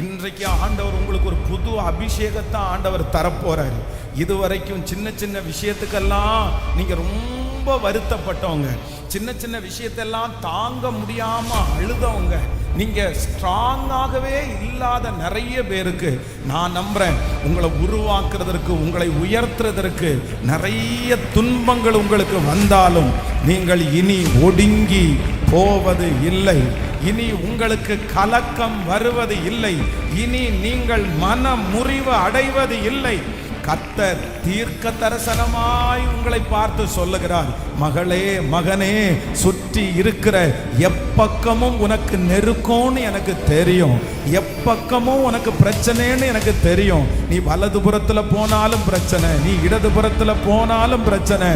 இன்றைக்கு ஆண்டவர் உங்களுக்கு ஒரு புது அபிஷேகத்தை ஆண்டவர் தரப்போறாரு. இதுவரைக்கும் சின்ன சின்ன விஷயத்துக்கெல்லாம் நீங்க ரொம்ப வருத்தப்பட்டவங்க, சின்ன சின்ன விஷயத்தெல்லாம் தாங்க முடியாம அழுதவங்க, நீங்க ஸ்ட்ராங்காகவே இல்லாத நிறைய பேருக்கு நான் நம்புறேன், உங்களை உருவாக்குறதற்கு, உங்களை உயர்த்துறதற்கு நிறைய துன்பங்கள் உங்களுக்கு வந்தாலும் நீங்கள் இனி ஒடுங்கி போவது இல்லை. இனி உங்களுக்கு கலக்கம் வருவது இல்லை. இனி நீங்கள் மன முறிவு அடைவது இல்லை. கர்த்தர் தீர்க்க தரிசனமாய் உங்களை பார்த்து சொல்லுகிறார், மகளே மகனே, சுற்றி இருக்கிற எப்பக்கமும் உனக்கு நெருக்கம்னு எனக்கு தெரியும், எப்பக்கமும் உனக்கு பிரச்சனைன்னு எனக்கு தெரியும். நீ வலதுபுறத்துல போனாலும் பிரச்சனை, நீ இடதுபுறத்துல போனாலும் பிரச்சனை.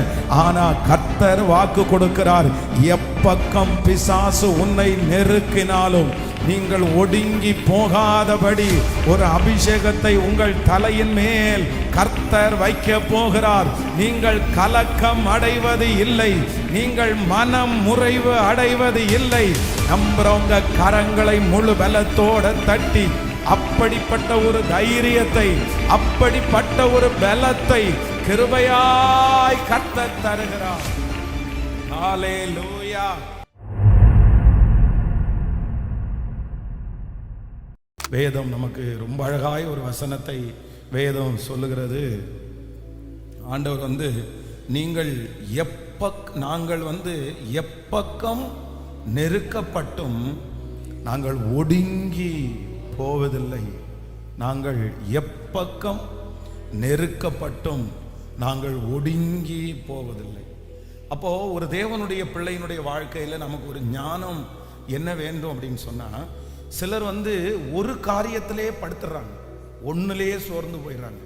ஆனா கர்த்தர் வாக்கு கொடுக்கிறார், எப்பக்கம் பிசாசு உன்னை நெருக்கினாலும் நீங்கள் ஒடுங்கி போகாதபடி ஒரு அபிஷேகத்தை உங்கள் தலையின் மேல் கர்த்தர் வைக்க போகிறார். நீங்கள் கலக்கம் அடைவது இல்லை, நீங்கள் மனம் முறிவு அடைவது இல்லை. நம்புறவங்க கரங்களை முழு பலத்தோட தட்டி அப்படிப்பட்ட ஒரு தைரியத்தை, அப்படிப்பட்ட ஒரு பலத்தை கிருபையாய் கர்த்தர் தருகிறார். ஹல்லேலூயா. வேதம் நமக்கு ரொம்ப அழகாய் ஒரு வசனத்தை வேதம் சொல்லுகிறது. ஆண்டவர் நாங்கள் எப்பக்கம் நெருக்கப்பட்டும் நாங்கள் ஒடுங்கி போவதில்லை. நாங்கள் எப்பக்கம் நெருக்கப்பட்டும் நாங்கள் ஒடுங்கி போவதில்லை. அப்போ ஒரு தேவனுடைய பிள்ளையினுடைய வாழ்க்கையில் நமக்கு ஒரு ஞானம் என்ன வேண்டும் அப்படின்னு சொன்னா, சிலர் ஒரு காரியத்திலே படுத்துறாங்க, ஒன்னுலேயே சோர்ந்து போயிடுறாங்க.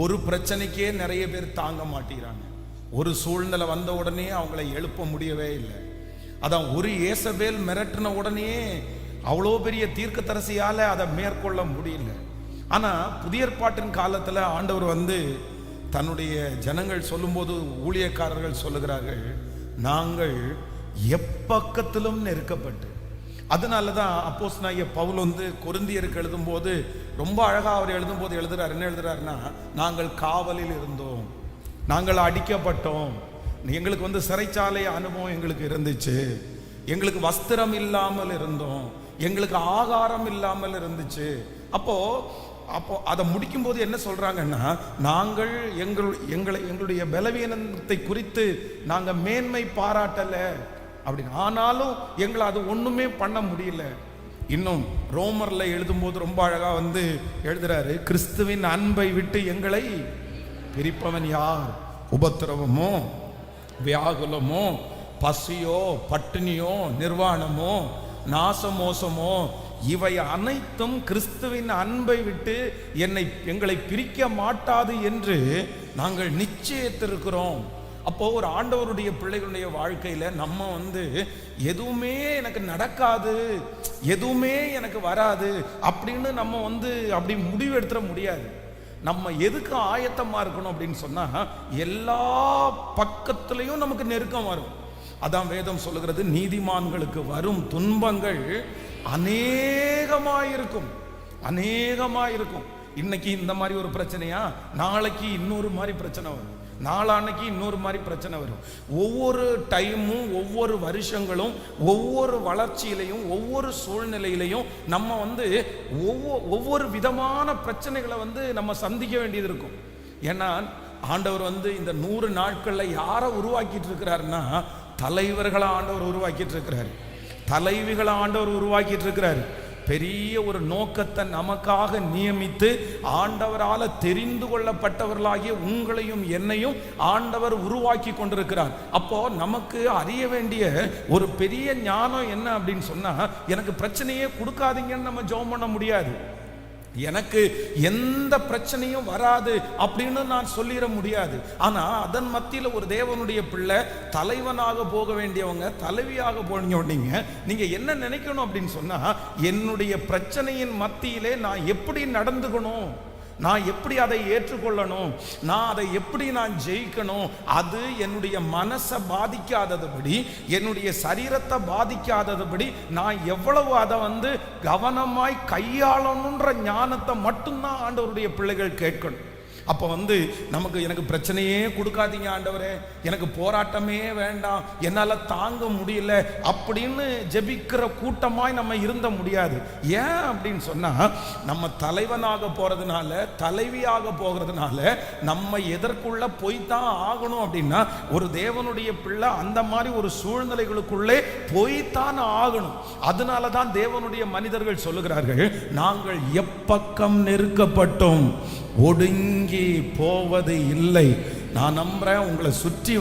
ஒரு பிரச்சனைக்கே நிறைய பேர் தாங்க மாட்டேங்கிறாங்க. ஒரு சூழ்நிலை வந்த உடனே அவங்களை எழுப்ப முடியவே இல்லை. அதான் ஒரு ஏசபேல் மிரட்டின உடனே அவ்வளோ பெரிய தீர்க்கதரிசியால அதை மேற்கொள்ள முடியல. ஆனா புதிய ஏற்பாட்டின் காலத்துல ஆண்டவர் தன்னுடைய ஜனங்கள் சொல்லும்போது, ஊழியக்காரர்கள் சொல்லுகிறார்கள், நாங்கள் எப்பக்கத்திலும் நெருக்கப்பட்டு. அதனாலதான் அப்போஸ்தலனாகிய பவுல் கொரிந்தியருக்கு எழுதும்போது ரொம்ப அழகா அவர் எழுதும்போது எழுதுறாரு, என்ன எழுதுறாருன்னா, நாங்கள் காவலில் இருந்தோம், நாங்கள் அடிக்கப்பட்டோம், எங்களுக்கு சிறைச்சாலை அனுபவம் எங்களுக்கு இருந்துச்சு, எங்களுக்கு வஸ்திரம் இல்லாமல் இருந்தோம், எங்களுக்கு ஆகாரம் இல்லாமல் இருந்துச்சு. அப்போ அதை முடிக்கும் போது என்ன சொல்றாங்கன்னா, நாங்கள் எங்களுடைய பலவீனத்தை குறித்து நாங்க மேன்மை பாராட்டல அப்படின்னு. ஆனாலும் எங்களை அது ஒண்ணுமே பண்ண முடியல. இன்னும் ரோமர்ல எழுதும்போது ரொம்ப அழகா எழுதுறாரு, கிறிஸ்துவின் அன்பை விட்டு எங்களை பிரிப்பவன் யார்? உபத்திரவமோ, வியாகுலமோ, பசியோ, பட்டினியோ, நிர்வாணமோ, நாசமோசமோ, இவை அனைத்தும் கிறிஸ்துவின் அன்பை விட்டு எங்களை பிரிக்க மாட்டாது என்று நாங்கள் நிச்சயித்திருக்கிறோம். அப்போ ஒரு ஆண்டவருடைய பிள்ளைகளுடைய வாழ்க்கையில நம்ம எதுவுமே எனக்கு நடக்காது, எதுவுமே எனக்கு வராது அப்படின்னு நம்ம அப்படி முடிவு எடுத்துட முடியாது. நம்ம எதுக்கு ஆயத்தமா இருக்கணும் அப்படின்னு சொன்னா, எல்லா பக்கத்திலையும் நமக்கு நெருக்கம் வரும். அதான் வேதம் சொல்லுகிறது, நீதிமான்களுக்கு வரும் துன்பங்கள் அநேகமாயிருக்கும், அநேகமாயிருக்கும். இன்னைக்கு இந்த மாதிரி ஒரு பிரச்சனையா, நாளைக்கு இன்னொரு மாதிரி பிரச்சனை வரும், நாளான்னைக்கு இன்னொரு மாதிரி பிரச்சனை வரும். ஒவ்வொரு டைமும், ஒவ்வொரு வருஷங்களும், ஒவ்வொரு வளர்ச்சியிலையும், ஒவ்வொரு சூழ்நிலையிலையும் நம்ம ஒவ்வொரு விதமான பிரச்சனைகளை நம்ம சந்திக்க வேண்டியது இருக்கும். ஏன்னா ஆண்டவர் இந்த 100 நாட்கள்ல யாரை உருவாக்கிட்டு இருக்கிறாருன்னா, தலைவர்களை ஆண்டவர் உருவாக்கிட்டு இருக்கிறாரு, தலைவிகளை ஆண்டவர் உருவாக்கிட்டு இருக்கிறாரு. பெரிய ஒரு நோக்கத்தை நமக்காக நியமித்து ஆண்டவரால தெரிந்து கொள்ளப்பட்டவர்களாகிய உங்களையும் என்னையும் ஆண்டவர் உருவாக்கி கொண்டிருக்கிறார். அப்போ நமக்கு அறிய வேண்டிய ஒரு பெரிய ஞானம் என்ன அப்படின்னு சொன்னா, எனக்கு பிரச்சனையே கொடுக்காதீங்கன்னு நம்ம ஜெபம் பண்ண முடியாது. எனக்கு எந்த பிரச்சனையும் வராது அப்படின்னு நான் சொல்லிட முடியாது. ஆனா அதன் மத்தியில ஒரு தேவனுடைய பிள்ளை தலைவனாக போக வேண்டியவங்க, தலைவியாக போனீங்க, நீங்க என்ன நினைக்கணும் அப்படின்னு சொன்னா, என்னுடைய பிரச்சனையின் மத்தியிலே நான் எப்படி நடந்துக்கணும், நான் எப்படி அதை ஏற்றுக்கொள்ளணும், நான் அதை எப்படி நான் ஜெயிக்கணும், அது என்னுடைய மனசை பாதிக்காததுபடி, என்னுடைய சரீரத்தை பாதிக்காததுபடி நான் எவ்வளவு அதை கவனமாய் கையாளணுன்ற ஞானத்தை மட்டும்தான் ஆண்டவருடைய பிள்ளைகள் கேட்கணும். அப்போ நமக்கு எனக்கு பிரச்சனையே கொடுக்காதீங்க ஆண்டவரே, எனக்கு போராட்டமே வேண்டாம், என்னால் தாங்க முடியல அப்படின்னு ஜெபிக்கிற கூட்டமாய் நம்ம இருந்த முடியாது. ஏன் அப்படின்னு சொன்னால், நம்ம தலைவனாக போகிறதுனால, தலைவியாக போகிறதுனால நம்ம எதற்குள்ள போய்தான் ஆகணும் அப்படின்னா, ஒரு தேவனுடைய பிள்ளை அந்த மாதிரி ஒரு சூழ்நிலைகளுக்குள்ளே போய்தான் ஆகணும். அதனால தான் தேவனுடைய மனிதர்கள் சொல்லுகிறார்கள், நாங்கள் எப்பக்கம் நெருக்கப்பட்டோம் ஒடுங்கி போவது இல்லை. நான் நம்புறேன், உங்களை சுற்றி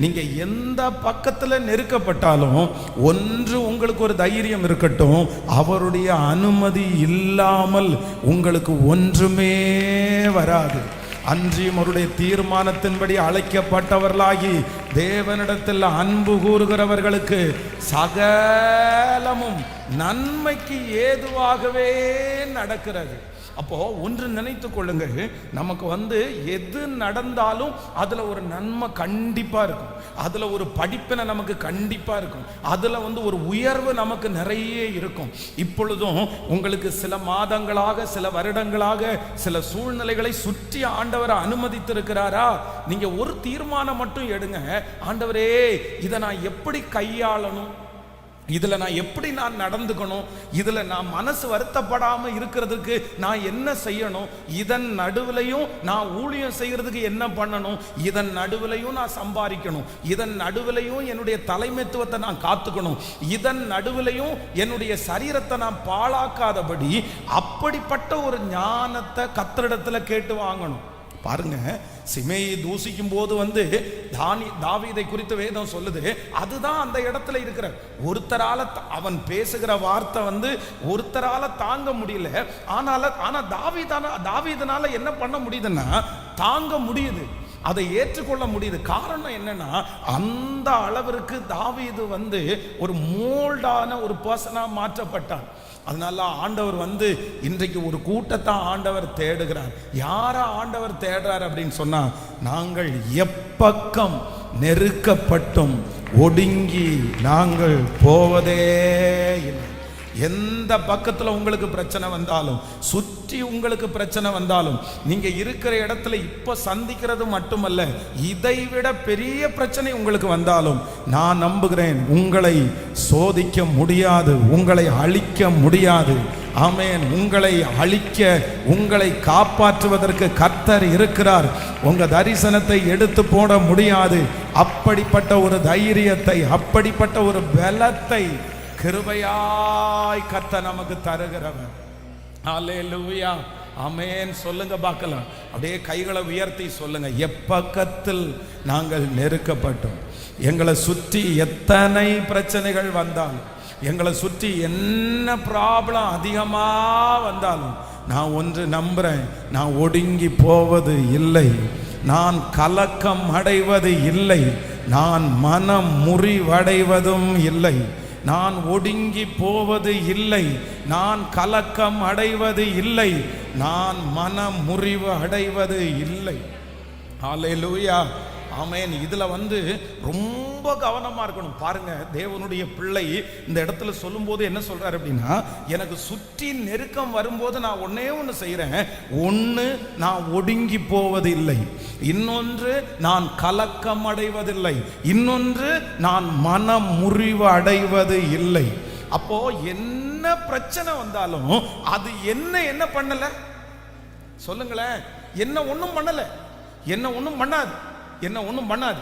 நீங்க எந்த பக்கத்துல நெருக்கப்பட்டாலும் ஒன்று உங்களுக்கு ஒரு தைரியம் இருக்கட்டும், அவருடைய அனுமதி இல்லாமல் உங்களுக்கு ஒன்றுமே வராது. அன்றியும் அவருடைய தீர்மானத்தின்படி அழைக்கப்பட்டவர்களாகி தேவனிடத்தில் அன்பு கூறுகிறவர்களுக்கு சகலமும் நன்மைக்கு ஏதுவாகவே நடக்கிறது. அப்போ ஒன்று நினைத்து கொள்ளுங்கள், நமக்கு எது நடந்தாலும் அதுல ஒரு நன்மை கண்டிப்பா இருக்கும், அதுல ஒரு படிப்பினை நமக்கு கண்டிப்பா இருக்கும், அதுல ஒரு உயர்வு நமக்கு நிறைய இருக்கும். இப்பொழுதும் உங்களுக்கு சில மாதங்களாக, சில வருடங்களாக சில சூழ்நிலைகளை சுற்றி ஆண்டவர் அனுமதித்திருக்கிறாரா? நீங்க ஒரு தீர்மானம் மட்டும் எடுங்க, ஆண்டவரே இதை நான் எப்படி கையாளணும், இதுல நான் எப்படி நான் நடந்துக்கணும், இதுல நான் மனசு வருத்தப்படாம இருக்கிறதுக்கு நான் என்ன செய்யணும், இதன் நடுவிலையும் நான் ஊழியம் செய்யறதுக்கு என்ன பண்ணணும், இதன் நடுவிலையும் நான் சம்பாதிக்கணும், இதன் நடுவிலையும் என்னுடைய தலைமைத்துவத்தை நான் காத்துக்கணும், இதன் நடுவிலையும் என்னுடைய சரீரத்தை நான் பாழாக்காதபடி அப்படிப்பட்ட ஒரு ஞானத்தை கர்த்தரிடத்துல கேட்டு வாங்கணும். பாருங்க, சிமேயை தூசிக்கும் போது தாவீதை குறித்து வேதம் சொல்லுது, அதுதான் அந்த இடத்துல இருக்கிற ஒருத்தரால அவன் பேசுகிற வார்த்தை ஒருத்தரால தாங்க முடியல. ஆனா தாவீதனால என்ன பண்ண முடியுதுன்னா தாங்க முடியுது, அதை ஏற்றுக்கொள்ள முடியுது. காரணம் என்னன்னா, அந்த அளவிற்கு தாவீது ஒரு மோல்டான ஒரு பர்சனா மாற்றப்பட்டான். அதனால ஆண்டவர் இன்றைக்கு ஒரு கூட்டத்தை ஆண்டவர் தேடுகிறார். யாரை ஆண்டவர் தேடுறார் அப்படின்னு சொன்னா, நாங்கள் எப்பக்கம் நெருக்கப்பட்டும் ஒடுங்கி நாங்கள் போவதே இல்லை. எந்த பக்கத்துல உங்களுக்கு பிரச்சனை வந்தாலும், சுற்றி உங்களுக்கு பிரச்சனை வந்தாலும், நீங்க இருக்கிற இடத்துல இப்ப சந்திக்கிறது மட்டுமல்ல, இதைவிட பெரிய பிரச்சனை உங்களுக்கு வந்தாலும் நான் நம்புகிறேன், உங்களை சோதிக்க முடியாது, உங்களை அழிக்க முடியாது. ஆமென். உங்களை அழிக்க, உங்களை காப்பாற்றுவதற்கு கர்த்தர் இருக்கிறார். உங்க தரிசனத்தை எடுத்து போட முடியாது. அப்படிப்பட்ட ஒரு தைரியத்தை, அப்படிப்பட்ட ஒரு பலத்தை கிருபையாய் கர்த்தர் நமக்கு தருகிறவர். அல்லேலூயா, ஆமென். சொல்லுங்க பார்க்கலாம், அப்படியே கைகளை உயர்த்தி சொல்லுங்க, எப்பக்கத்தில் நாங்கள் நெருக்கப்பட்டோம். எங்களை சுற்றி எத்தனை பிரச்சனைகள் வந்தாலும், எங்களை சுற்றி என்ன ப்ராப்ளம் அதிகமா வந்தாலும், நான் ஒன்று நம்புறேன், நான் ஒடுங்கி போவது இல்லை, நான் கலக்கம் அடைவது இல்லை, நான் மனம் முறிவடைவதும் இல்லை, நான் ஒடுங்கி போவது இல்லை, நான் கலக்கம் அடைவது இல்லை, நான் மனம் முறிவு அடைவது இல்லை. ஹல்லேலூயா, ஆமென். இதுல ரொம்ப கவனமா இருக்கணும். பாருங்க, தேவனுடைய பிள்ளை இந்த இடத்துல சொல்லும்போது என்ன சொல்றாரு அப்படின்னா, எனக்கு சுற்றி நெருக்கம் வரும்போது நான் ஒன்னே ஒன்று செய்யறேன், ஒன்று நான் ஒடுங்கி போவது இல்லை, இன்னொன்று நான் கலக்கம் அடைவதில்லை, இன்னொன்று நான் மனம் முறிவு அடைவது இல்லை. அப்போ என்ன பிரச்சனை வந்தாலும் அது என்ன பண்ணல சொல்லுங்களேன், என்ன ஒன்றும் பண்ணல, என்ன ஒன்றும் பண்ணாது, என்ன ஒன்றும் பண்ணாது,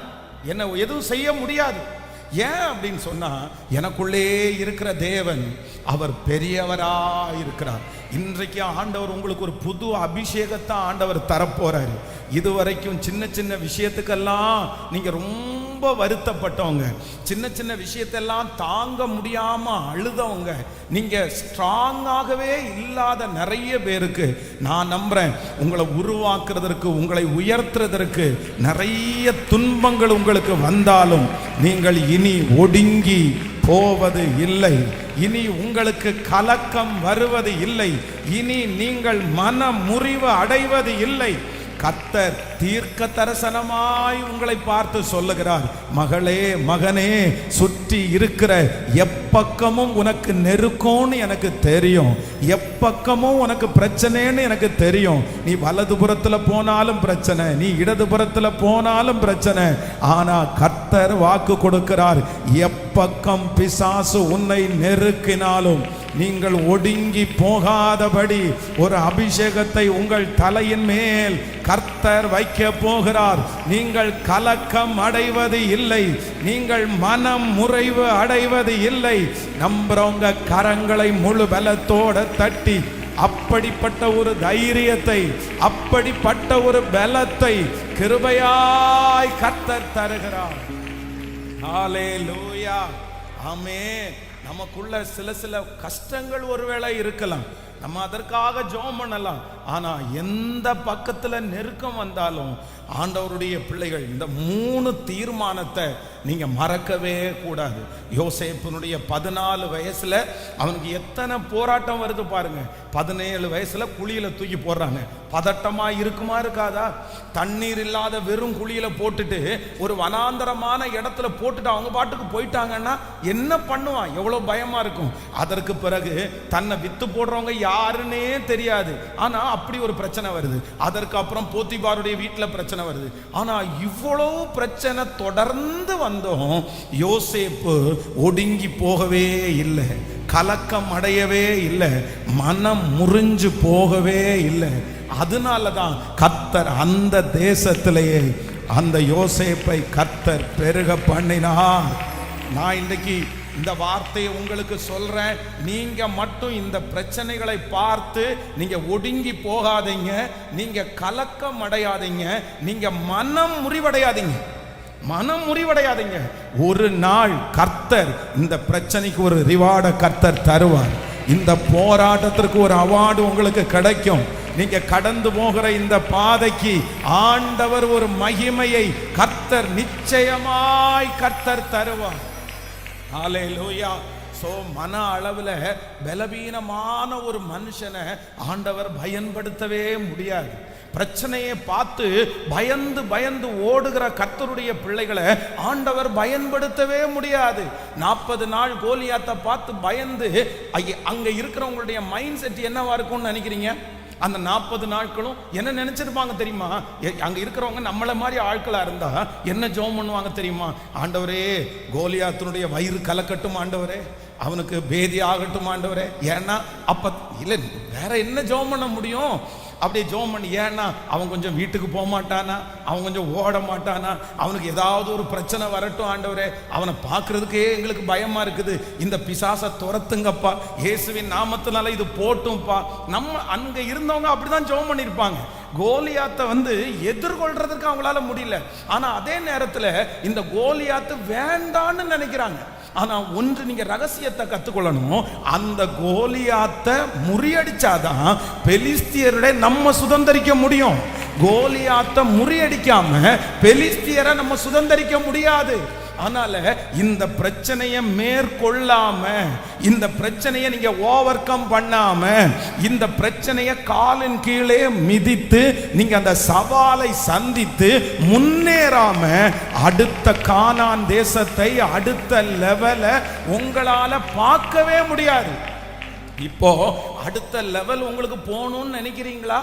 என்ன எதுவும் செய்ய முடியாது. ஏன் அப்படின்னு சொன்னா, எனக்குள்ளே இருக்கிற தேவன் அவர் பெரியவரா இருக்கிறார். இன்றைக்கு ஆண்டவர் உங்களுக்கு ஒரு புது அபிஷேகத்தை ஆண்டவர் தரப்போறாரு. இதுவரைக்கும் சின்ன சின்ன விஷயத்துக்கெல்லாம் நீங்க ரொம்ப வருத்தப்பட்டவங்க, சின்ன சின்ன விஷயத்தெல்லாம் தாங்க முடியாம அழுதவங்க, நீங்க ஸ்ட்ராங்காகவே இல்லாத நிறைய பேருக்கு நான் நம்புறேன், உங்களை உருவாக்குறதற்கு, உங்களை உயர்த்துறதற்கு நிறைய துன்பங்கள் உங்களுக்கு வந்தாலும் நீங்கள் இனி ஒடுங்கி போவது இல்லை. இனி உங்களுக்கு கலக்கம் வருவது இல்லை. இனி நீங்கள் மன முறிவு அடைவது இல்லை. கர்த்தர் தீர்க்க தரிசனமாய் உங்களை பார்த்து சொல்லுகிறார், மகளே மகனே, சுற்றி இருக்கிற எப்பக்கமும் உனக்கு நெருக்கம்னு எனக்கு தெரியும், எப்பக்கமும் உனக்கு பிரச்சனைன்னு எனக்கு தெரியும். நீ வலதுபுறத்துல போனாலும் பிரச்சனை, நீ இடதுபுறத்துல போனாலும் பிரச்சனை. ஆனா கர்த்தர் வாக்கு கொடுக்கிறார், எப்பக்கம் பிசாசு உன்னை நெருக்கினாலும் நீங்கள் ஒடுங்கி போகாதபடி ஒரு அபிஷேகத்தை உங்கள் தலையின் மேல் கர்த்தர் வைக்க போகிறார். நீங்கள் கலக்கம் அடைவது இல்லை, நீங்கள் மனம் முறிவு அடைவது இல்லை. நம்புறவங்க கரங்களை முழு பலத்தோட தட்டி அப்படிப்பட்ட ஒரு தைரியத்தை, அப்படிப்பட்ட ஒரு பலத்தை கிருபையாய் கர்த்தர் தருகிறார். ஹல்லேலூயா, ஆமென். நமக்குள்ள சில கஷ்டங்கள் ஒருவேளை இருக்கலாம், நம்ம அதற்காக ஜெபம் பண்ணலாம். ஆனா எந்த பக்கத்துல நெருக்கம் வந்தாலும் ஆண்டவருடைய பிள்ளைகள் இந்த 3 தீர்மானத்தை நீங்க மறக்கவே கூடாது. யோசேப்பினுடைய 14 வயசுல அவனுக்கு எத்தனை போராட்டம் வருது பாருங்க. 17 வயசுல குழியில தூக்கி போடுறாங்க. பதட்டமா இருக்குமா இருக்காதா? தண்ணீர் இல்லாத வெறும் குழியில போட்டுட்டு ஒரு வனாந்தரமான இடத்துல போட்டுட்டு அவங்க பாட்டுக்கு போயிட்டாங்கன்னா என்ன பண்ணுவான்? எவ்வளவு பயமா இருக்கும். அதற்கு பிறகு தன்னை வித்து போடுறவங்க யாருன்னே தெரியாது. ஆனா அப்படி ஒரு பிரச்சனை வருது. அதற்கு அப்புறம் போத்திபாருடைய வீட்டுல பிரச்சனை வருது. ஆனா இவ்வளவு பிரச்சனை தொடர்ந்து வந்தோம், யோசேப்பு ஒடுங்கி போகவே இல்லை, கலக்கம் அடையவே இல்லை, மனம் முறிஞ்சு போகவே இல்லை. அதனாலதான் கர்த்தர் அந்த தேசத்திலேயே அந்த யோசேப்பை கர்த்தர் பெருக பண்ணினார். நான் இன்னைக்கு இந்த வார்த்தையை உங்களுக்கு சொல்றேன். நீங்க மட்டும் இந்த பிரச்சனைகளை பார்த்து நீங்க ஒடுங்கி போகாதீங்க, நீங்க கலக்கம் அடையாதீங்க, நீங்க மனம் முறிவடையாதீங்க, மனம் முறிவடையாதீங்க. ஒரு நாள் கர்த்தர் இந்த பிரச்சனைக்கு ஒரு ரிவார்டை கர்த்தர் தருவார். இந்த போராட்டத்திற்கு ஒரு அவார்டு உங்களுக்கு கிடைக்கும். நீங்க கடந்து போகிற இந்த பாதைக்கு ஆண்டவர் ஒரு மகிமையை கர்த்தர் நிச்சயமாய் கர்த்தர் தருவார். ஹல்லேலூயா. சோ மன அளவுல பலவீனமான ஒரு மனுஷனை ஆண்டவர் பயன்படுத்தவே முடியாது. பிரச்சனையை பார்த்து பயந்து பயந்து ஓடுகிற கர்த்தருடைய பிள்ளைகளை ஆண்டவர் பயன்படுத்தவே முடியாது. 40 நாள் கோலியாத்தை பார்த்து பயந்து அங்க இருக்கிறவங்களுடைய மைண்ட் செட் என்னவா இருக்கும்னு நினைக்கிறீங்க? அந்த 40 நாட்களும் என்ன நினைச்சிருப்பாங்க தெரியுமா? அங்க இருக்கிறவங்க நம்மள மாதிரி ஆட்களா இருந்தா என்ன ஜெபம் பண்ணுவாங்க தெரியுமா? ஆண்டவரே, கோலியாத்தினுடைய வயிறு கலக்கட்டும் ஆண்டவரே, அவனுக்கு பேதி ஆகட்டும் ஆண்டவரே. ஏன்னா அப்ப இல்ல வேற என்ன ஜெபம் பண்ண முடியும்? அப்படியே ஜெபம் பண்ணி, ஏன்னா அவன் கொஞ்சம் வீட்டுக்கு போக மாட்டானா, அவன் கொஞ்சம் ஓட மாட்டானா, அவனுக்கு ஏதாவது ஒரு பிரச்சனை வரட்டும் ஆண்டவரே, அவனை பார்க்கறதுக்கே எங்களுக்கு பயமா இருக்குது, இந்த பிசாசை துரத்துங்கப்பா, இயேசுவின் நாமத்தினால இது போட்டும்பா. நம்ம அங்க இருந்தவங்க அப்படிதான் ஜெபம் பண்ணியிருப்பாங்க. கோலியாத்தை எதிர்கொள்றதுக்கு அவங்களால முடியல. ஆனா அதே நேரத்துல இந்த கோலியாத்து வேண்டான்னு நினைக்கிறாங்க. ஆனா ஒன்று நீங்க ரகசியத்தை கத்துக்கொள்ளணும், அந்த கோலியாத்தை முறியடிச்சாதான் பெலிஸ்தியருடைய நம்ம சுதந்தரிக்க முடியும். கோலியாத்தை முறியடிக்காம பெலிஸ்தியரை நம்ம சுதந்தரிக்க முடியாது. அதனால இந்த பிரச்சனையை மேற்கொள்ளாம, இந்த பிரச்சனையை நீங்க ஓவர் கம் பண்ணாம, இந்த பிரச்சனையை காலின் கீழே மிதித்து நீங்க அந்த சவாலை சந்தித்து முன்னேறாம அடுத்த கானான் தேசத்தை, அடுத்த லெவல உங்களால பார்க்கவே முடியாது. இப்போ அடுத்த லெவல் உங்களுக்கு போகணும்னு நினைக்கிறீங்களா?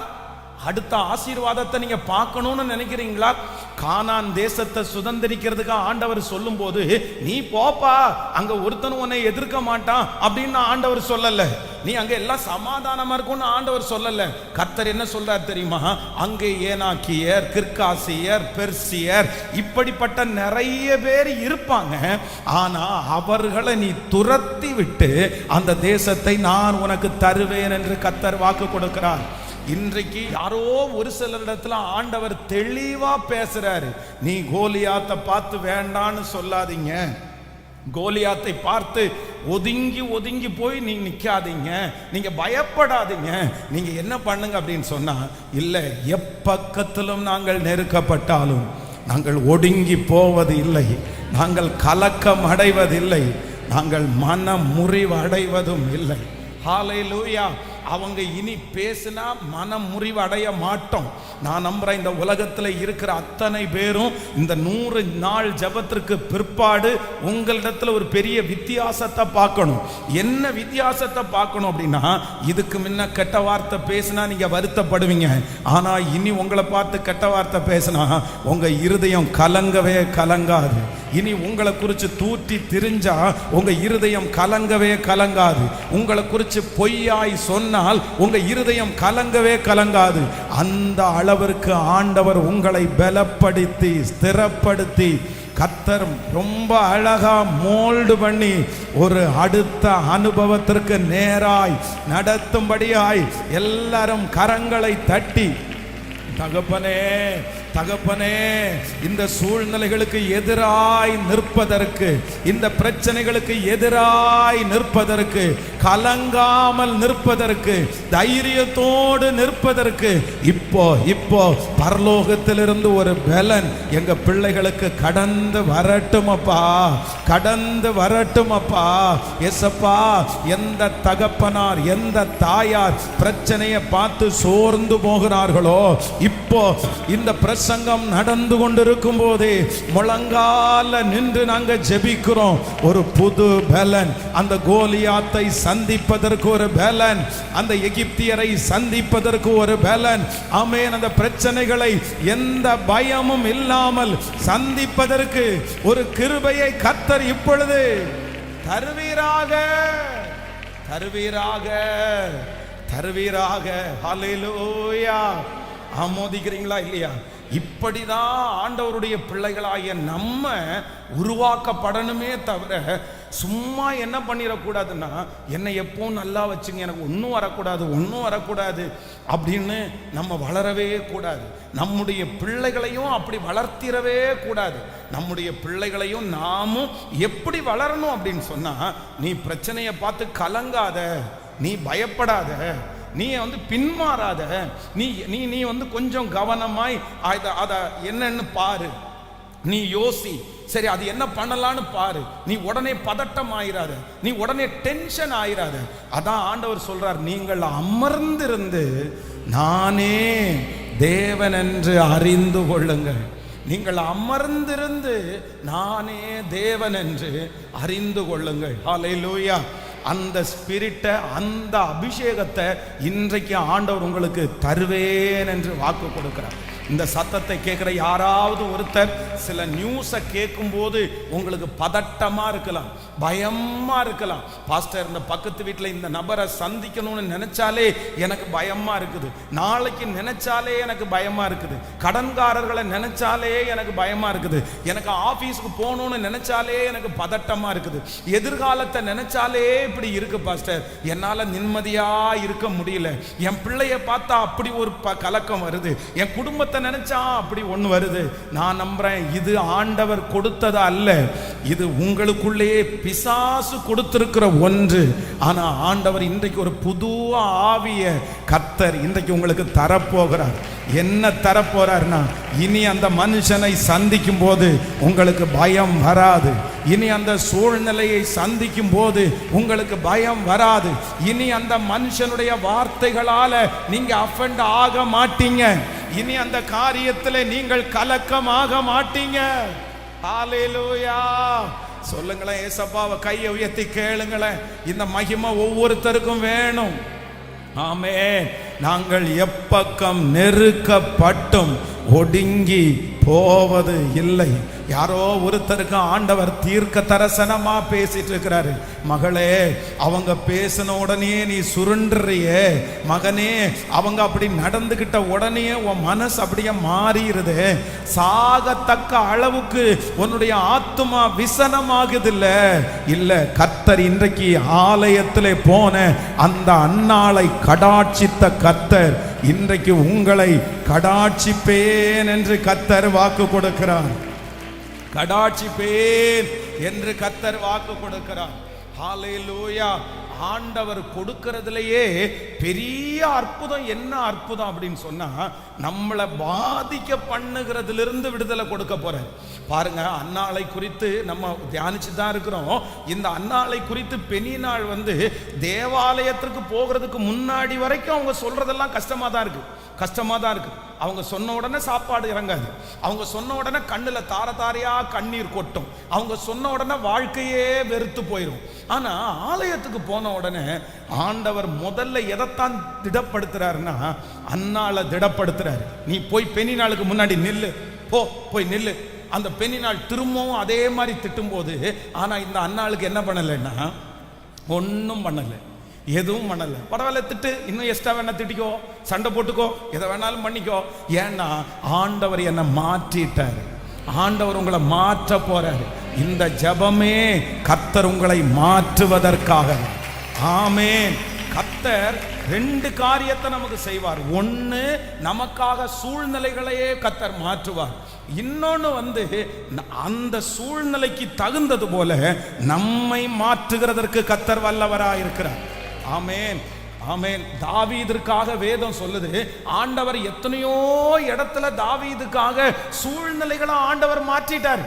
அடுத்த ஆசீர்வாதத்தை நீங்க பார்க்கணும்னு நினைக்கிறீங்களா? கானான் தேசத்தை சுதந்திரிக்கிறதுக்கு ஆண்டவர் சொல்லும் போது, நீ போப்பா, அங்க ஒருத்தனும் உன்னை எதிர்க்க மாட்டான் அப்படின்னு ஆண்டவர் சொல்லல. நீ அங்க எல்லாம் சமாதானமா இருக்கும்னு ஆண்டவர் சொல்லல. கர்த்தர் என்ன சொல்றார் தெரியுமா? அங்கே ஏனாக்கியர், கிர்காசியர், பெர்சியர், இப்படிப்பட்ட நிறைய பேர் இருப்பாங்க. ஆனா அவர்களை நீ துரத்தி விட்டு அந்த தேசத்தை நான் உனக்கு தருவேன் என்று கர்த்தர் வாக்கு கொடுக்கிறார். இன்றைக்கு யாரோ ஒரு சிலரிடத்துல ஆண்டவர் தெளிவா பேசுறாரு. நீ கோலியாத்தை பார்த்து வேண்டான்னு சொல்லாதீங்க, கோலியாத்தை பார்த்து ஒதுங்கி ஒதுங்கி போய் நீங்க நிக்காதீங்க, நீங்க பயப்படாதீங்க. நீங்க என்ன பண்ணுங்க அப்படின்னு சொன்னா, இல்ல எப்பக்கத்திலும் நாங்கள் நெருக்கப்பட்டாலும் நாங்கள் ஒடுங்கி போவது இல்லை, நாங்கள் கலக்கம் அடைவதில்லை. நாங்கள் மன முறிவு அடைவதும் இல்லை. ஹல்லேலூயா. அவங்க இனி பேசினா மனம் முறிவு அடைய மாட்டோம். நான் நம்புறேன் இந்த உலகத்தில் இருக்கிற அத்தனை பேரும் இந்த 100 நாள் ஜெபத்திற்கு பிற்பாடு உங்களிடத்துல ஒரு பெரிய வித்தியாசத்தை பார்க்கணும். என்ன வித்தியாசத்தை பார்க்கணும் அப்படின்னா, இதுக்கு முன்ன கெட்ட வார்த்தை பேசினா நீங்க வருத்தப்படுவீங்க. ஆனா இனி உங்களை பார்த்து கெட்ட வார்த்தை பேசினா உங்க இருதயம் கலங்கவே கலங்காது. இனி உங்களை குறித்து தூற்றி திரிஞ்சா உங்க இருதயம் கலங்கவே கலங்காது. உங்களை குறித்து பொய்யாய் சொன்னால் உங்க இருதயம் கலங்கவே கலங்காது. அந்த அளவிற்கு ஆண்டவர் உங்களை பலப்படுத்தி ஸ்திரப்படுத்தி கர்த்தர் ரொம்ப அழகா மோல்டு பண்ணி ஒரு அடுத்த அனுபவத்திற்கு நேராய் நடத்தும்படியாய் எல்லாரும் கரங்களை தட்டி, தகப்பனே தகப்பனே, இந்த சூழ்நிலைகளுக்கு எதிராய் நிற்பதற்கு, இந்த பிரச்சனைகளுக்கு எதிராய் நிற்பதற்கு, கலங்காமல் நிற்பதற்கு, தைரியத்தோடு நிற்பதற்கு இப்போ பரலோகத்திலிருந்து ஒரு பலன் எங்க பிள்ளைகளுக்கு கடந்து வரட்டும் அப்பா, கடந்து வரட்டும் அப்பா. எசப்பா, எந்த தகப்பனார் எந்த தாயார் பிரச்சனையை பார்த்து சோர்ந்து போகிறார்களோ, இப்போ இந்த பிரசங்கம் நடந்து கொண்டிருக்கும் போதே முழங்கால நின்று நாங்க ஜெபிக்கிறோம். ஒரு புது பலன், அந்த கோலியாத்தை சந்திப்பதற்கு ஒரு பலன், அந்த எகிப்தியரை சந்திப்பதற்கு ஒரு பலன். ஆமென். அந்த பிரச்சனைகளை எந்த பயமும் இல்லாமல் சந்திப்பதற்கு ஒரு கிருபையை கர்த்தர் இப்பொழுது தருவீராக, தருவீராக, தருவீராக. ஹல்லேலூயா. ஆமோதிக்கிறீங்களா இல்லையா? இப்படிதான் ஆண்டவருடைய பிள்ளைகளாகிய நம்ம உருவாக்கப்படணுமே தவிர சும்மா என்ன பண்ணிடக்கூடாதுன்னா, என்னை எப்பவும் நல்லா வச்சுங்க, எனக்கு ஒன்றும் வரக்கூடாது ஒன்றும் வரக்கூடாது அப்படின்னு நம்ம வளரவே கூடாது. நம்முடைய பிள்ளைகளையும் அப்படி வளர்த்திடவே கூடாது. நம்முடைய பிள்ளைகளையும் நாமும் எப்படி வளரணும் அப்படின்னு சொன்னா, நீ பிரச்சனையை பார்த்து கலங்காத, நீ பயப்படாத, நீ பின்மாறாத, நீ நீ நீ கொஞ்சம் கவனமாய் அத என்னன்னு பாரு, நீ யோசி, சரி அது என்ன பண்ணலான்னு பாரு. நீ உடனே பதட்டம் ஆயிராத, நீ உடனே டென்ஷன் ஆயிராத. அதான் ஆண்டவர் சொல்றார், நீங்கள் அமர்ந்திருந்து நானே தேவன் என்று அறிந்து கொள்ளுங்கள். நீங்கள் அமர்ந்திருந்து நானே தேவன் என்று அறிந்து கொள்ளுங்கள். ஹல்லேலூயா. அந்த ஸ்பிரிட்டை, அந்த அபிஷேகத்தை இன்றைக்கு ஆண்டவர் உங்களுக்கு தருவேன் என்று வாக்கு கொடுக்கிறார். இந்த சத்தத்தை கேட்குற யாராவது ஒருத்தர் சில நியூஸை கேட்கும்போது உங்களுக்கு பதட்டமா இருக்கலாம், பயமா இருக்கலாம். பாஸ்டர், இந்த பக்கத்து வீட்டில் இந்த நபரை சந்திக்கணும்னு நினைச்சாலே எனக்கு பயமா இருக்குது, நாளைக்கு நினைச்சாலே எனக்கு பயமா இருக்குது, கடன்காரர்களை நினைச்சாலே எனக்கு பயமா இருக்குது, எனக்கு ஆபீஸ்க்கு போகணும்னு நினைச்சாலே எனக்கு பதட்டமா இருக்குது, எதிர்காலத்தை நினைச்சாலே இப்படி இருக்கு பாஸ்டர், என்னால நிம்மதியா இருக்க முடியல, என் பிள்ளைய பார்த்தா அப்படி ஒரு கலக்கம் வருது, என் குடும்பத்தை நினைச்சா அப்படி ஒண்ணு வருது. நான் நம்புறேன், இது ஆண்டவர் கொடுத்தது அல்ல, இது உங்களுக்குள்ளே பிசாசு கொடுத்திருக்கிற ஒன்று. ஆனா ஆண்டவர் இன்றைக்கு ஒரு புது ஆவிய கர்த்தர் இன்றைக்கு உங்களுக்கு தரப்போகிறார். என்ன தரப்போறார்னா, இனி அந்த மனுஷனை சந்திக்கும் போது உங்களுக்கு பயம் வராது, இனி அந்த சூழ்நிலையை சந்திக்கும் போது உங்களுக்கு பயம் வராது, இனி அந்த மனுஷனுடைய வார்த்தைகளால நீங்க அஃபெண்ட் ஆக மாட்டீங்க, இனி அந்த காரியத்தில் நீங்கள் கலக்கமாக மாட்டீங்க. ஹல்லேலூயா. சொல்லுங்களேன், ஏசப்பாவை கையை உயர்த்தி கேளுங்களேன். இந்த மகிமை ஒவ்வொருத்தருக்கும் வேணும். ஆமென். நாங்கள் எப்பக்கம் நெருக்கப்பட்டும் ஒடுங்கி போவது இல்லை. யாரோ ஒருத்தருக்கு ஆண்டவர் தீர்க்க தரிசனமா பேசிட்டு இருக்கிறாரு. மகளே, அவங்க பேசின உடனே நீ சுருண்டுறியே, மகனே அவங்க அப்படி நடந்துகிட்ட உடனே உன் மனசு அப்படியே மாறிடுது, சாகத்தக்க அளவுக்கு உன்னுடைய ஆத்துமா விசனமாகுதில்ல. இல்ல, கர்த்தர் இன்றைக்கு ஆலயத்திலே போன அந்த அன்னாளை கடாட்சித்த கர்த்தர் இன்றைக்கு உங்களை கடாட்சிப்பேன் என்று கர்த்தர் வாக்கு கொடுக்கிறார். கடாட்சிப்பேன் என்று கர்த்தர் வாக்கு கொடுக்கிறார். ஹல்லேலூயா. ஆண்டவர் கொடுக்கிறதுலயே பெரிய அற்புதம் என்ன அற்புதம் அப்படின்னு சொன்னா, நம்மளை பாதிக்க பண்ணுகிறதிலிருந்து விடுதலை கொடுக்க போறார். பாருங்க, அன்னாளை குறித்து நம்ம தியானிச்சு தான் இருக்கிறோம். இந்த அன்னாளை குறித்து பெனினாள் தேவாலயத்திற்கு போகிறதுக்கு முன்னாடி வரைக்கும் அவங்க சொல்றதெல்லாம் கஷ்டமா தான் இருக்கு. அவங்க சொன்ன உடனே சாப்பாடு இறங்காது, அவங்க சொன்ன உடனே கண்ணுல தார தாரையா கண்ணீர் கொட்டும், அவங்க சொன்ன உடனே வாழ்க்கையே வெறுத்து போயிடும். ஆனா ஆலயத்துக்கு போன உடனே ஆண்டவர் முதல்ல எதைத்தான் திடப்படுத்துறாருன்னா, அன்னாளை திடப்படுத்துறாரு. நீ போய் பெனினாளுக்கு முன்னாடி நில்லு, போய் நில்லு. அந்த பெனினாள் திரும்பவும் அதே மாதிரி திட்டும் போது, ஆனா இந்த அன்னாளுக்கு என்ன பண்ணலைன்னா, ஒன்றும் பண்ணலை, எதுவும் பண்ணல. பரவாயில்ல, திட்டு, இன்னும் எக்ஸ்ட்ரா வேணா திட்டிக்கோ, சண்டை போட்டுக்கோ, எதை வேணாலும் பண்ணிக்கோ. ஏன்னா ஆண்டவர் என்னை மாற்றிட்டாரு, ஆண்டவர் உங்களை மாற்ற போறாரு. இந்த ஜெபமே கர்த்தர் உங்களை மாற்றுவதற்காக. ஆமென். கர்த்தர் 2 காரியத்தை நமக்கு செய்வார். ஒன்று, நமக்காக சூழ்நிலைகளையே கர்த்தர் மாற்றுவார். இன்னொன்று அந்த சூழ்நிலைக்கு தகுந்தது போல நம்மை மாற்றுகிறதற்கு கர்த்தர் வல்லவராக இருக்கிறார். ஆமென், ஆமென். தாவீதுக்காக வேதம் சொல்லுது, ஆண்டவர் எத்தனையோ இடத்துல தாவீதுக்காக சூழ்நிலைகளை ஆண்டவர் மாற்றிட்டார்.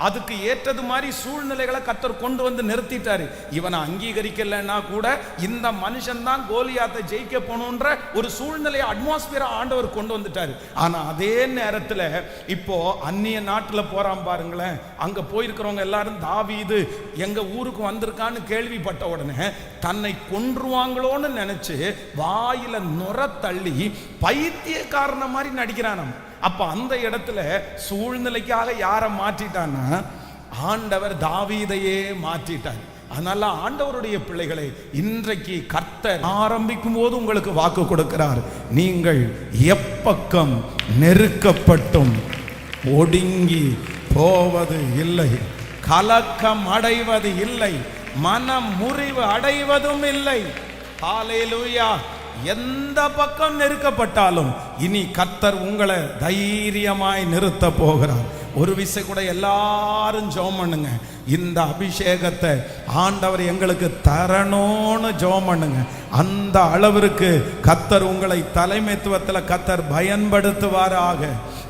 அதுக்கு ஏற்றது மாதிரி சூழ்நிலைகளை கர்த்தர் கொண்டு வந்து நிறுத்திட்டாரு. இவனை அங்கீகரிக்கலன்னா கூட இந்த மனுஷன் தான் கோலியாத்தை ஜெயிக்க போகணுன்ற ஒரு சூழ்நிலையை, அட்மாஸ்பியரை ஆண்டவர் கொண்டு வந்துட்டாரு. ஆனா அதே நேரத்தில் இப்போ அந்நிய நாட்டில் போறான் பாருங்களேன், அங்க போயிருக்கிறவங்க எல்லாரும் தாவீது எங்க ஊருக்கு வந்திருக்கான்னு கேள்விப்பட்ட உடனே தன்னை கொன்றுவாங்களோன்னு நினைச்சு வாயில நுர தள்ளி பைத்தியக்காரன மாதிரி நடிக்கிறான். அப்ப அந்த இடத்துல சூழ்நிலைக்காக யாரை மாற்றிட்டான்னா, ஆண்டவர் தாவீதையே மாற்றிட்டார். அதனால ஆண்டவருடைய பிள்ளைகளை, இன்றைக்கு கர்த்தர் ஆரம்பிக்கும் போது உங்களுக்கு வாக்கு கொடுக்கிறார், நீங்கள் எப்பக்கம் நெருக்கப்பட்டும் ஒடுங்கி போவது இல்லை, கலக்கம் அடைவது இல்லை, மனம் முறிவு அடைவதும் இல்லை. ஹல்லேலூயா. எந்த பக்கம் நெருக்கப்பட்டாலும் இனி கர்த்தர் உங்களை தைரியமாய் நிறுத்த போகிறார். ஒரு விஷயம் கூட எல்லாரும் ஜெபம் பண்ணுங்க, இந்த அபிஷேகத்தை ஆண்டவர் எங்களுக்கு தரணும்னு ஜெபம் பண்ணுங்க. அந்த அளவிற்கு கர்த்தர் உங்களை தலைமைத்துவத்தில் கர்த்தர்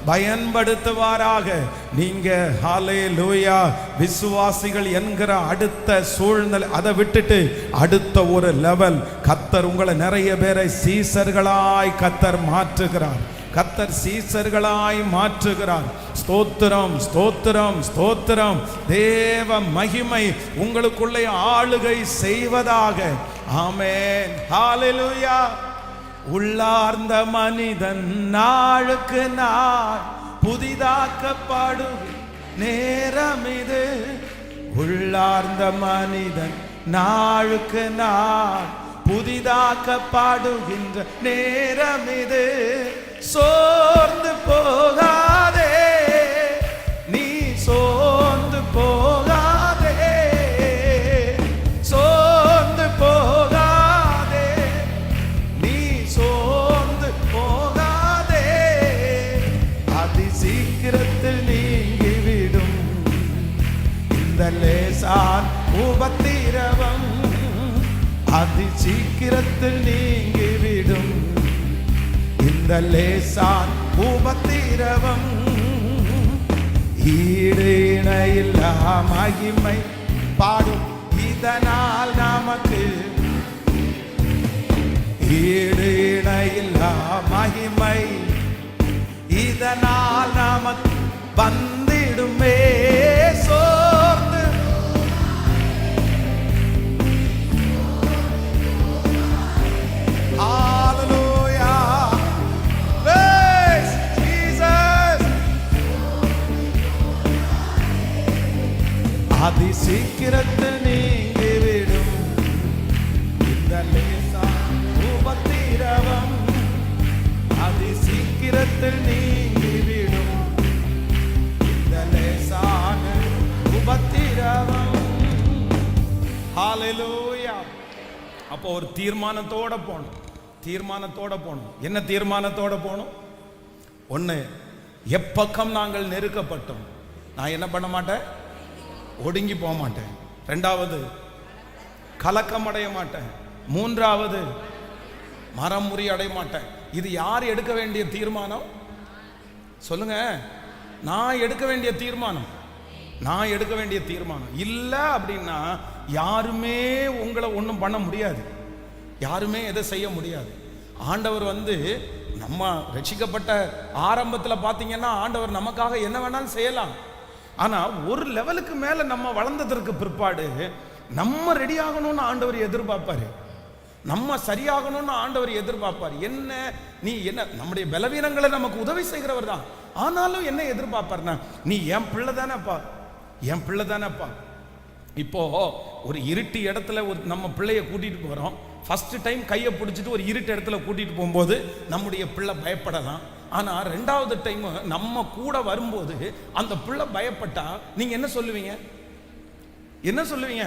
பயன்படுத்துவாராக. நீங்க ஹல்லேலூயா விசுவாசிகள் என்கிற அடுத்த சூழ்நிலை அதை விட்டுட்டு அடுத்த ஒரு லெவல் கர்த்தர் உங்களை நிறைய பேரை சீசர்களாய் கர்த்தர் மாற்றுகிறார். ஸ்தோத்திரம், ஸ்தோத்திரம், ஸ்தோத்திரம். தேவ மகிமை உங்களுக்குள்ளே ஆளுகை செய்வதாக. ஆமென், ஹல்லேலூயா. உள்ளார்ந்த மனிதன் நாளுக்கு நாள் புதிதாக்கப்படும் நேரம் இது. உள்ளார்ந்த மனிதன் நாளுக்கு நாள் புதிதாக்கப்படுகின்ற நேரம் இது. சோர்ந்து போகாதே, நீ சோர்ந்து போகாதே, சோர்ந்து போகாதே, நீ சோர்ந்து போகாதே. அதி சீக்கிரத்தில் நீங்கிவிடும் இந்த லேசான் உபத்திரவம், அதி சீக்கிரத்தில் நீங்கிவிடும் இந்த லேசான் உபத்திரவம். ஈடு இணையில்லா மகிமை பாடும் இதனால் நமக்கு, ஈடு இணையில்லா மகிமை இதனால் நமக்கு வந்திடுமே. சோர்ந்து அதி சீக்கிரத்தில் நீங்கிவிடும் இந்த லேசான் உபத்திரவம், அதி சீக்கிரத்தில் நீங்கிவிடும் இந்த லேசான் உபத்திரவம். ஹல்லேலூயா. அப்போ ஒரு தீர்மானத்தோட போகணும். என்ன தீர்மானத்தோட போகணும்? ஒன்று, எப்பக்கம் நாங்கள் நெருக்கப்பட்டோம், நான் என்ன பண்ண மாட்டேன், ஒடுங்கி போக மாட்டேன். ரெண்டாவது, கலக்கம் அடைய மாட்டேன். மூன்றாவது, மரமுறி அடைய மாட்டேன். இது யார் எடுக்க வேண்டிய தீர்மானம் சொல்லுங்க? நான் எடுக்க வேண்டிய தீர்மானம். நான் எடுக்க வேண்டிய தீர்மானம் இல்லை அப்படின்னா யாருமே உங்களை ஒன்றும் பண்ண முடியாது. யாருமே எதை செய்ய முடியாது. ஆண்டவர் நம்ம ரட்சிக்கப்பட்ட ஆரம்பத்தில் பார்த்தீங்கன்னா ஆண்டவர் நமக்காக என்ன வேணாலும் செய்யலாம். ஆனால் ஒரு லெவலுக்கு மேலே நம்ம வளர்ந்ததற்கு பிற்பாடு நம்ம ரெடி ஆகணும்னு ஆண்டவர் எதிர்பார்ப்பாரு. நம்ம சரியாகணும்னு ஆண்டவர் எதிர்பார்ப்பார். என்ன நீ என்ன நம்முடைய பலவீனங்களை நமக்கு உதவி செய்கிறவர் தான். ஆனாலும் என்ன எதிர்பார்ப்பார்னா, நீ என் பிள்ளை தானேப்பா, என் பிள்ளை தானேப்பா. இப்போ ஒரு இருட்டு இடத்துல நம்ம பிள்ளைய கூட்டிட்டு போறோம். ஃபர்ஸ்ட் டைம் கையை பிடிச்சிட்டு ஒரு இருட்டு இடத்துல கூட்டிட்டு போகும்போது நம்முடைய பிள்ளை பயப்படலாம். ஆனா ரெண்டாவது டைம் நம்ம கூட வரும்போது அந்த பிள்ளை பயப்பட்டா நீங்க என்ன சொல்லுவீங்க? என்ன சொல்லுவீங்க?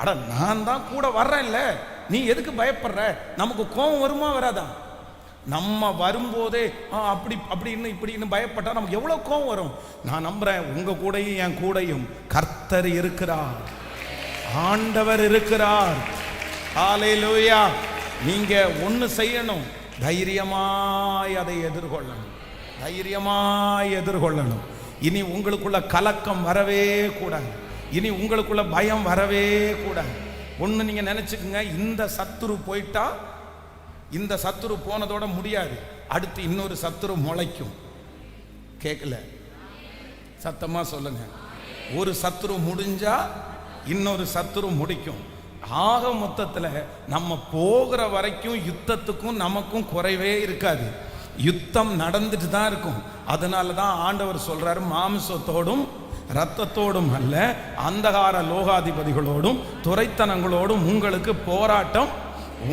அட நான் தான் கூட வர்றேன் இல்ல, நீ எதுக்கு பயப்படுற? நமக்கு கோபம் வருமா வராதா? நம்ம வரும்போதே அப்படி அப்படின்னு இப்படின்னு பயப்பட்டா நமக்கு எவ்வளவு கோபம் வரும். நான் நம்புறேன் உங்க கூடயும் என் கூடயும் கர்த்தர் இருக்கிறார், ஆண்டவர் இருக்கிறார். ஹல்லேலூயா. நீங்க ஒண்ணு செய்யணும், தைரியமாய் அதை எதிர்கொள்ளணும், தைரியமாய் எதிர்கொள்ளணும். இனி உங்களுக்குள்ள கலக்கம் வரவே கூடாது, இனி உங்களுக்குள்ள பயம் வரவே கூடாது. ஒன்று நீங்கள் நினச்சிக்கோங்க, இந்த சத்துரு போயிட்டா, இந்த சத்துரு போனதோட முடியாது, அடுத்து இன்னொரு சத்துரு முளைக்கும். கேட்கல? சத்தமாக சொல்லுங்க. ஒரு சத்துரு முடிஞ்சா இன்னொரு சத்துரு முடிக்கும். ஆக மொத்தத்தில் நம்ம போகிற வரைக்கும் யுத்தத்துக்கும் நமக்கும் குறைவே இருக்காது. யுத்தம் நடந்துட்டு தான் இருக்கும். அதனால தான் ஆண்டவர் சொல்றாரு, மாமிசத்தோடும் இரத்தத்தோடும் அல்ல, அந்தகார லோகாதிபதிகளோடும் துரைத்தனங்களோடும் உங்களுக்கு போராட்டம்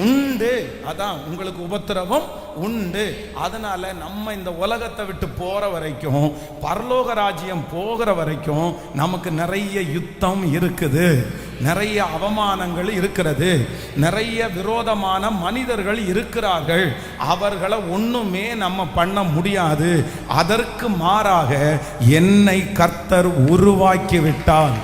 உண்டு. அதான் உங்களுக்கு உபத்திரவம் உண்டு. அதனால நம்ம இந்த உலகத்தை விட்டு போற வரைக்கும், பரலோக ராஜ்யம் போகிற வரைக்கும் நமக்கு நிறைய யுத்தம் இருக்குது, நிறைய அவமானங்கள் இருக்கிறது, நிறைய விரோதமான மனிதர்கள் இருக்கிறார்கள். அவர்களை ஒண்ணுமே நம்ம பண்ண முடியாது. அதற்கு மாறாக என்னை கர்த்தர் உருவாக்கி விட்டால்,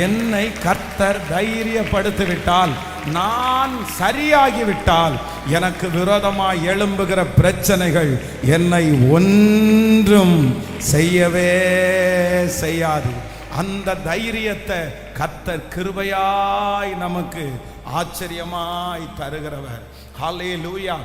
என்னை கர்த்தர் தைரியப்படுத்திவிட்டால், நான் சரியாகிவிட்டால், எனக்கு விரோதமாய் எழும்புகிற பிரச்சனைகள் என்னை ஒன்றும் செய்யவே செய்யாது. அந்த தைரியத்தை கர்த்தர் கிருபையாய் நமக்கு ஆச்சரியமாய் தருகிறவர். ஹல்லேலூயா.